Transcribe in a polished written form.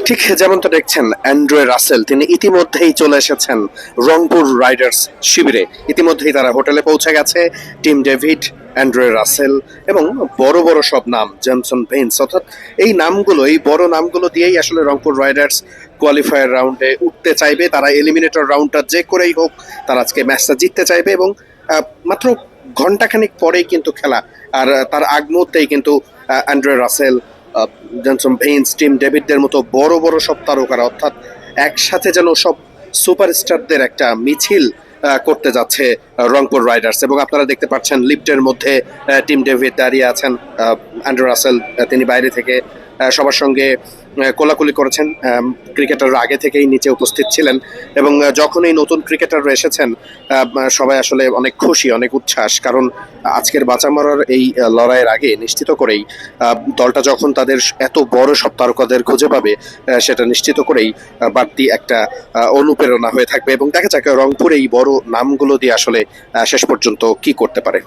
ঠিক যেমনটা দেখছেন, অ্যান্ড্রে রাসেল তিনি ইতিমধ্যেই চলে এসেছেন রংপুর রাইডার্স শিবিরে। ইতিমধ্যেই তারা হোটেলে পৌঁছে গেছে। টিম ডেভিড, অ্যান্ড্রে রাসেল এবং বড় বড় সব নাম, জেমসন ভেন্স, অর্থাৎ এই নামগুলো, এই বড় নামগুলো দিয়েই আসলে রংপুর রাইডার্স কোয়ালিফায়ার রাউন্ডে উঠতে চাইবে। তারা এলিমিনেটর রাউন্ডটা যে করেই হোক তারা আজকে ম্যাচটা জিততে চাইবে এবং মাত্র ঘন্টাখানিক পরেই কিন্তু খেলা। আর তার আগ মুহূর্তেই কিন্তু অ্যান্ড্রে রাসেল, জনসন ভেইন্স, টিম ডেভিডদের মতো বড় বড় সব তারকারা, অর্থাৎ একসাথে যেন সব সুপারস্টারদের একটা মিছিল করতে যাচ্ছে রংপুর রাইডার্স। এবং আপনারা দেখতে পাচ্ছেন লিফটের মধ্যে টিম ডেভিড দাঁড়িয়ে আছেন, অ্যান্ড্রে রাসেল তিনি বাইরে থেকে সবার সঙ্গে কোলাকুলি করেছেন। ক্রিকেটাররা আগে থেকেই নিচে উপস্থিত ছিলেন এবং যখন এই নতুন ক্রিকেটাররা এসেছেন সবাই আসলে অনেক খুশি, অনেক উচ্ছ্বাস, কারণ আজকের বাঁচা মরার এই লড়াইয়ের আগে নিশ্চিত করেই দলটা যখন তাদের এত বড় সব তারকাদের খুঁজে পাবে সেটা নিশ্চিত করেই বাড়তি একটা অনুপ্রেরণা হয়ে থাকবে। এবং দেখা যাক রংপুর এই বড় নামগুলো দিয়ে আসলে শেষ পর্যন্ত কি করতে পারে।